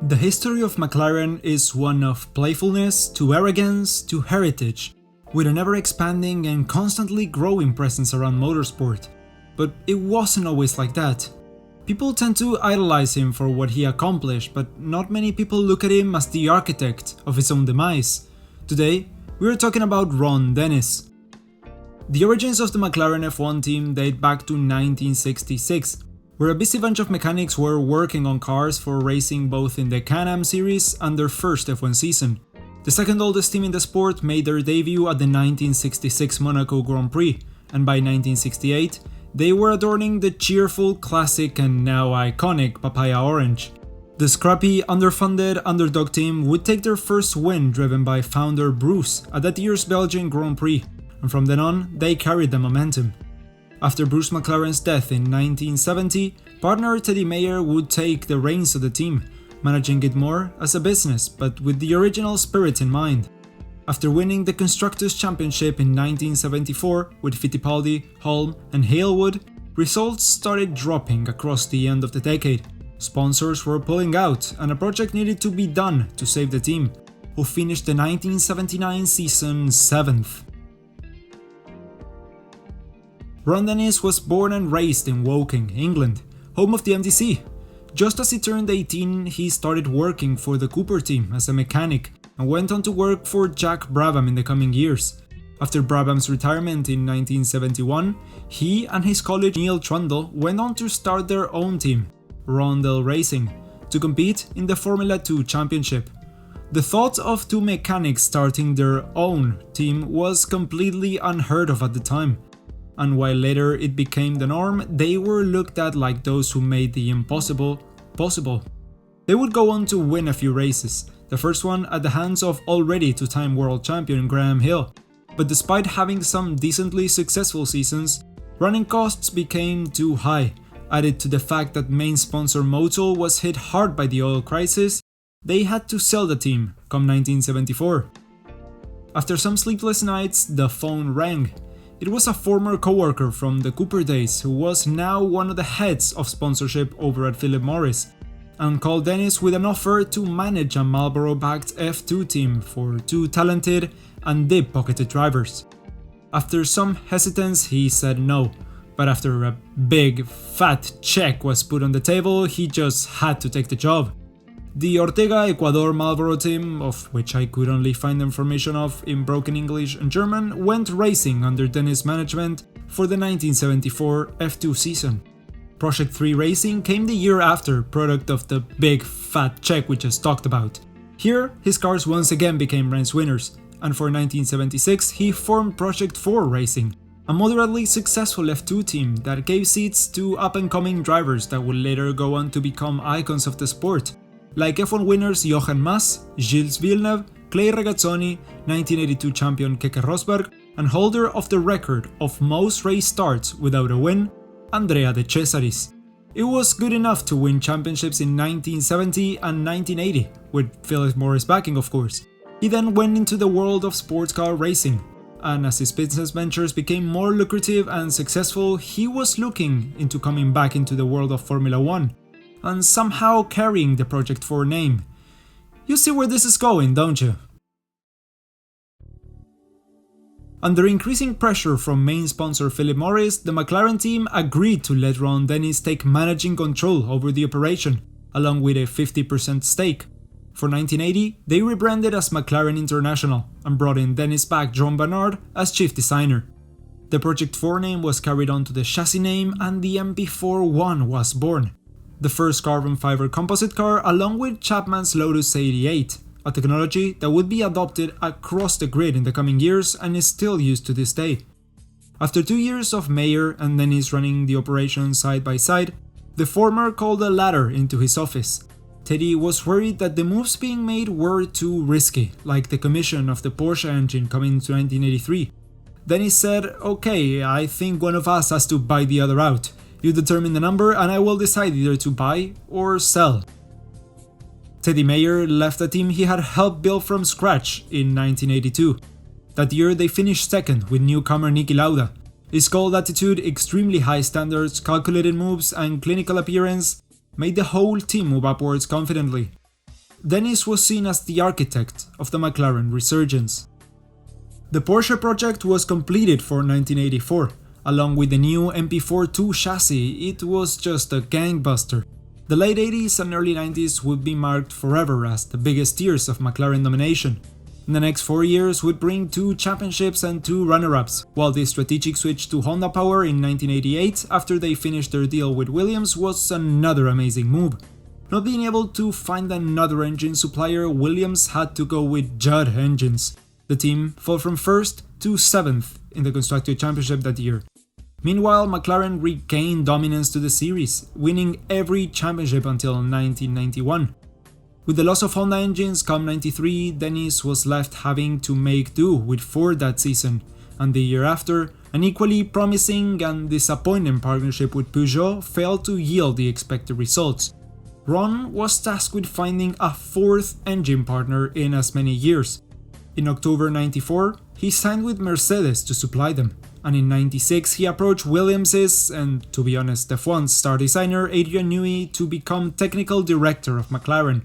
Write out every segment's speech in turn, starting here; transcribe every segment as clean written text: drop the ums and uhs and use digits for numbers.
The history of McLaren is one of playfulness to arrogance to heritage, with an ever-expanding and constantly growing presence around motorsport. But it wasn't always like that. People tend to idolize him for what he accomplished, but not many people look at him as the architect of his own demise. Today, we're talking about Ron Dennis. The origins of the McLaren F1 team date back to 1966, where a busy bunch of mechanics were working on cars for racing both in the Can-Am series and their first F1 season. The second oldest team in the sport made their debut at the 1966 Monaco Grand Prix, and by 1968, they were adorning the cheerful, classic and now iconic Papaya Orange. The scrappy, underfunded underdog team would take their first win driven by founder Bruce at that year's Belgian Grand Prix, and from then on, they carried the momentum. After Bruce McLaren's death in 1970, partner Teddy Mayer would take the reins of the team, managing it more as a business but with the original spirit in mind. After winning the Constructors' Championship in 1974 with Fittipaldi, Hulme and Halewood, results started dropping across the end of the decade. Sponsors were pulling out and a project needed to be done to save the team, who finished the 1979 season 7th. Ron Dennis was born and raised in Woking, England, home of the MDC. Just as he turned 18, he started working for the Cooper team as a mechanic and went on to work for Zak Brown in the coming years. After Brabham's retirement in 1971, he and his colleague Neil Trundle went on to start their own team, Rondell Racing, to compete in the Formula 2 Championship. The thought of two mechanics starting their own team was completely unheard of at the time, and while later it became the norm, they were looked at like those who made the impossible possible. They would go on to win a few races, the first one at the hands of already two-time world champion Graham Hill. But despite having some decently successful seasons, running costs became too high. Added to the fact that main sponsor Motul was hit hard by the oil crisis, they had to sell the team come 1974. After some sleepless nights, the phone rang. It was a former co-worker from the Cooper days who was now one of the heads of sponsorship over at Philip Morris, and called Dennis with an offer to manage a Marlboro-backed F2 team for two talented and deep-pocketed drivers. After some hesitance, he said no, but after a big, fat check was put on the table, he just had to take the job. The Ortega Ecuador Marlboro team, of which I could only find information of in broken English and German, went racing under Dennis' management for the 1974 F2 season. Project 3 Racing came the year after, product of the big fat check we just talked about. Here, his cars once again became race winners, and for 1976 he formed Project 4 Racing, a moderately successful F2 team that gave seats to up-and-coming drivers that would later go on to become icons of the sport, like F1 winners Jochen Mass, Gilles Villeneuve, Clay Regazzoni, 1982 champion Keke Rosberg, and holder of the record of most race starts without a win, Andrea De Cesaris. It was good enough to win championships in 1970 and 1980, with Philip Morris backing of course. He then went into the world of sports car racing, and as his business ventures became more lucrative and successful, he was looking into coming back into the world of Formula 1. And somehow carrying the Project 4 name. You see where this is going, don't you? Under increasing pressure from main sponsor Philip Morris, the McLaren team agreed to let Ron Dennis take managing control over the operation, along with a 50% stake. For 1980, they rebranded as McLaren International and brought in Dennis' back John Barnard as chief designer. The Project 4 name was carried on to the chassis name and the MP4-1 was born. The first carbon fiber composite car along with Chapman's Lotus 88, a technology that would be adopted across the grid in the coming years and is still used to this day. After 2 years of Mayer and Dennis running the operation side by side, the former called a ladder into his office. Teddy was worried that the moves being made were too risky, like the commission of the Porsche engine coming into 1983. Dennis said, "Okay, I think one of us has to buy the other out. You determine the number and I will decide either to buy or sell." Teddy Mayer left a team he had helped build from scratch in 1982. That year they finished second with newcomer Niki Lauda. His cold attitude, extremely high standards, calculated moves and clinical appearance made the whole team move upwards confidently. Demise was seen as the architect of the McLaren resurgence. The Porsche project was completed for 1984. Along with the new MP4-2 chassis, it was just a gangbuster. The late 80s and early 90s would be marked forever as the biggest years of McLaren domination. The next 4 years would bring 2 championships and 2 runner-ups, while the strategic switch to Honda power in 1988 after they finished their deal with Williams was another amazing move. Not being able to find another engine supplier, Williams had to go with Judd engines. The team fell from 1st to 7th in the Constructors' Championship that year. Meanwhile, McLaren regained dominance to the series, winning every championship until 1991. With the loss of Honda engines come 93, Demise was left having to make do with Ford that season, and the year after, an equally promising and disappointing partnership with Peugeot failed to yield the expected results. Ron was tasked with finding a 4th engine partner in as many years. In October 94, he signed with Mercedes to supply them, and in 96 he approached Williams's and, to be honest, F1's star designer Adrian Newey to become technical director of McLaren.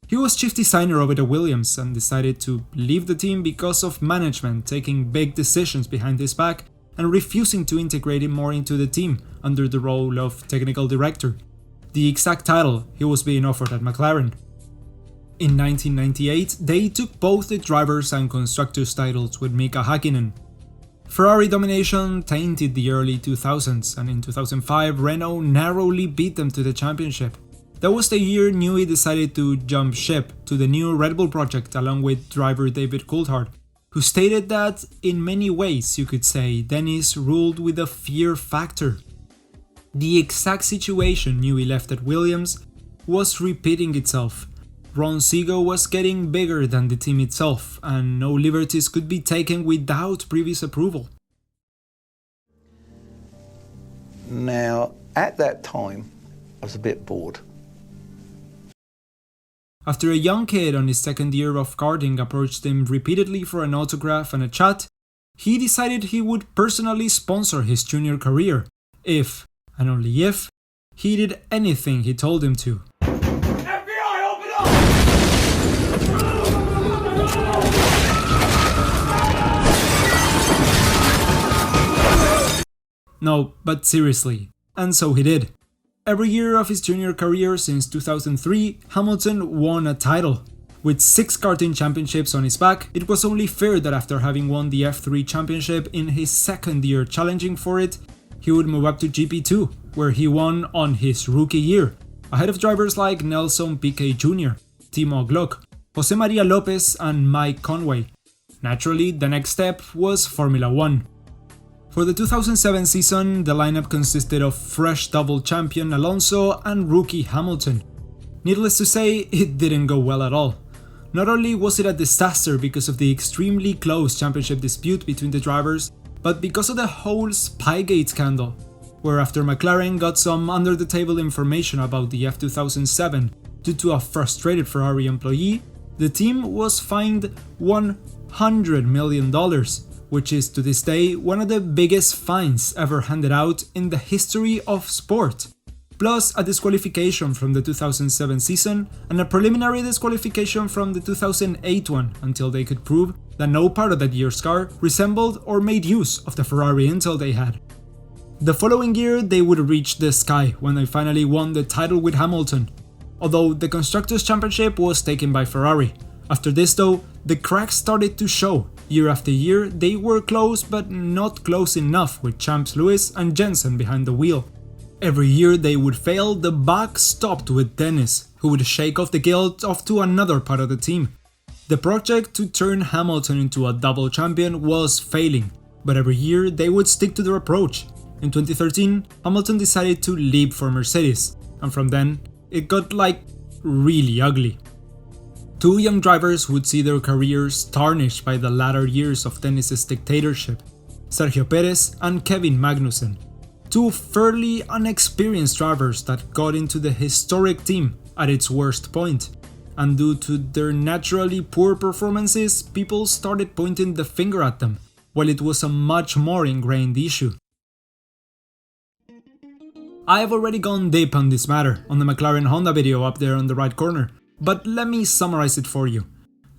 He was chief designer over at Williams and decided to leave the team because of management taking big decisions behind his back and refusing to integrate him more into the team under the role of technical director, the exact title he was being offered at McLaren. In 1998, they took both the drivers and constructors titles with Mika Hakkinen. Ferrari domination tainted the early 2000s, and in 2005 Renault narrowly beat them to the championship. That was the year Newey decided to jump ship to the new Red Bull project along with driver David Coulthard, who stated that in many ways you could say Demise ruled with a fear factor. The exact situation Newey left at Williams was repeating itself. Ron's ego was getting bigger than the team itself, and no liberties could be taken without previous approval. Now, at that time, I was a bit bored. After a young kid on his 2nd year of karting approached him repeatedly for an autograph and a chat, he decided he would personally sponsor his junior career, if, and only if, he did anything he told him to. No, but seriously, and so he did. Every year of his junior career since 2003, Hamilton won a title. With 6 karting championships on his back, it was only fair that after having won the F3 championship in his 2nd year challenging for it, he would move up to GP2, where he won on his rookie year, ahead of drivers like Nelson Piquet Jr., Timo Glock, Jose Maria Lopez and Mike Conway. Naturally, the next step was Formula 1. For the 2007 season, the lineup consisted of fresh double champion Alonso and rookie Hamilton. Needless to say, it didn't go well at all. Not only was it a disaster because of the extremely close championship dispute between the drivers, but because of the whole Spygate scandal, where after McLaren got some under-the-table information about the F2007 due to a frustrated Ferrari employee, the team was fined $100 million, which is to this day one of the biggest fines ever handed out in the history of sport, plus a disqualification from the 2007 season and a preliminary disqualification from the 2008 one until they could prove that no part of that year's car resembled or made use of the Ferrari intel they had. The following year they would reach the sky when they finally won the title with Hamilton, although the Constructors' Championship was taken by Ferrari. After this though, the cracks started to show. Year after year, they were close but not close enough with champs Lewis and Jensen behind the wheel. Every year they would fail, the buck stopped with Demise, who would shake off the guilt off to another part of the team. The project to turn Hamilton into a double champion was failing, but every year they would stick to their approach. In 2013, Hamilton decided to leave for Mercedes, and from then, it got really ugly. 2 young drivers would see their careers tarnished by the latter years of Demise's dictatorship, Sergio Perez and Kevin Magnussen, 2 fairly unexperienced drivers that got into the historic team at its worst point, and due to their naturally poor performances, people started pointing the finger at them, while it was a much more ingrained issue. I have already gone deep on this matter on the McLaren Honda video up there on the right corner, but let me summarize it for you.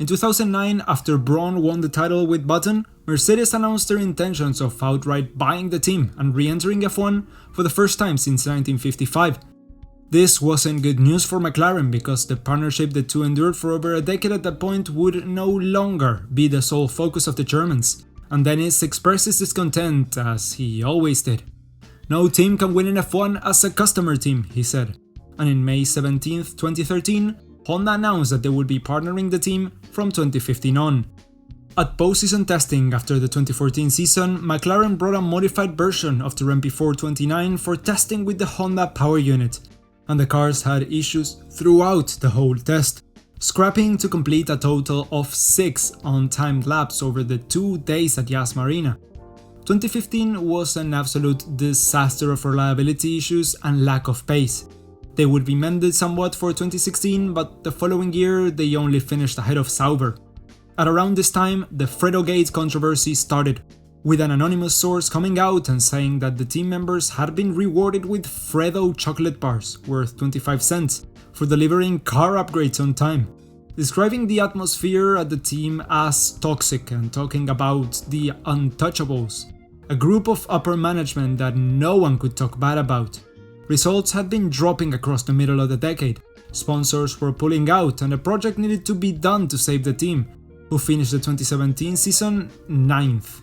In 2009, after Braun won the title with Button, Mercedes announced their intentions of outright buying the team and re-entering F1 for the first time since 1955. This wasn't good news for McLaren because the partnership the two endured for over a decade at that point would no longer be the sole focus of the Germans, and Demise expressed his discontent as he always did. "No team can win in F1 as a customer team," he said. And in May 17, 2013, Honda announced that they would be partnering the team from 2015 on. At post-season testing after the 2014 season, McLaren brought a modified version of the MP429 for testing with the Honda power unit, and the cars had issues throughout the whole test, scrapping to complete a total of 6 untimed laps over the 2 days at Yas Marina. 2015 was an absolute disaster of reliability issues and lack of pace. They would be mended somewhat for 2016, but the following year they only finished ahead of Sauber. At around this time, the Fredo-Gate controversy started, with an anonymous source coming out and saying that the team members had been rewarded with Fredo chocolate bars worth 25 cents for delivering car upgrades on time, describing the atmosphere at the team as toxic and talking about the Untouchables, a group of upper management that no one could talk bad about. Results had been dropping across the middle of the decade, sponsors were pulling out, and a project needed to be done to save the team, who finished the 2017 season 9th.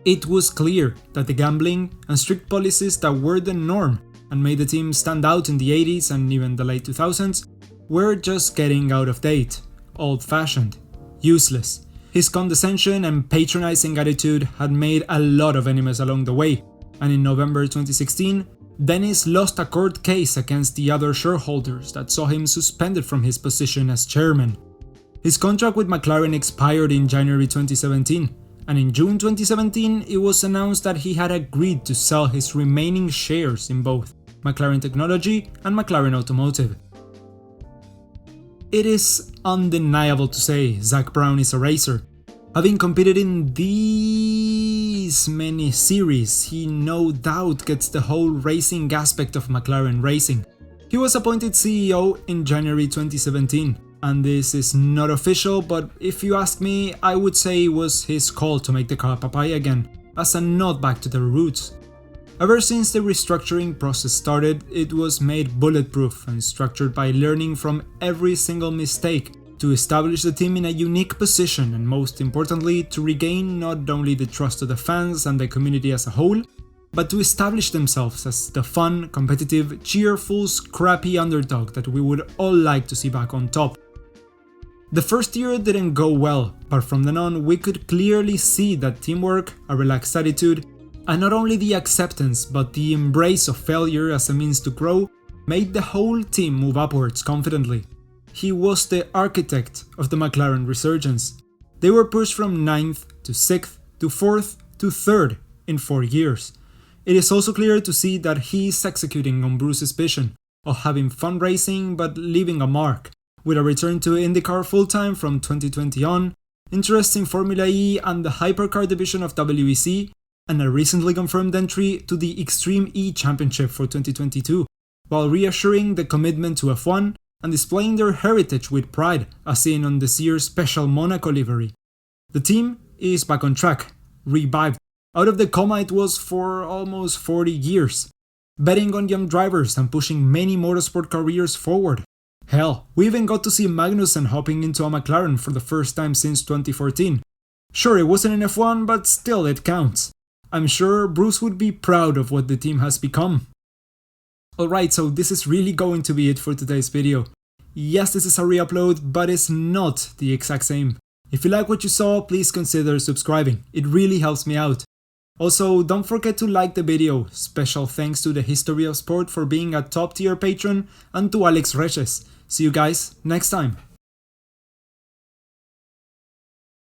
It was clear that the gambling and strict policies that were the norm and made the team stand out in the 80s and even the late 2000s were just getting out of date, old-fashioned, useless. His condescension and patronizing attitude had made a lot of enemies along the way, and in November 2016, Demise lost a court case against the other shareholders that saw him suspended from his position as chairman. His contract with McLaren expired in January 2017, and in June 2017 it was announced that he had agreed to sell his remaining shares in both McLaren Technology and McLaren Automotive. It is undeniable to say Zak Brown is a racer. Having competed in these many series, he no doubt gets the whole racing aspect of McLaren racing. He was appointed CEO in January 2017, and this is not official, but if you ask me, I would say it was his call to make the car papaya again, as a nod back to their roots. Ever since the restructuring process started, it was made bulletproof and structured by learning from every single mistake, to establish the team in a unique position and most importantly to regain not only the trust of the fans and the community as a whole, but to establish themselves as the fun, competitive, cheerful, scrappy underdog that we would all like to see back on top. The first year didn't go well, but from then on we could clearly see that teamwork, a relaxed attitude, and not only the acceptance but the embrace of failure as a means to grow made the whole team move upwards confidently. He was the architect of the McLaren resurgence. They were pushed from 9th to 6th to 4th to 3rd in 4 years. It is also clear to see that he is executing on Bruce's vision of having fun racing but leaving a mark, with a return to IndyCar full-time from 2020 on, interest in Formula E and the hypercar division of WEC, and a recently confirmed entry to the Extreme E Championship for 2022, while reassuring the commitment to F1 and displaying their heritage with pride as seen on this year's special Monaco livery. The team is back on track, revived, out of the coma it was for almost 40 years, betting on young drivers and pushing many motorsport careers forward. Hell, we even got to see Magnussen hopping into a McLaren for the first time since 2014. Sure, it wasn't in F1, but still it counts. I'm sure Bruce would be proud of what the team has become. Alright, so this is really going to be it for today's video. Yes, this is a re-upload, but it's not the exact same. If you like what you saw, please consider subscribing, it really helps me out. Also, don't forget to like the video, special thanks to the History of Sport for being a top tier patron and to Alex Reches. See you guys next time.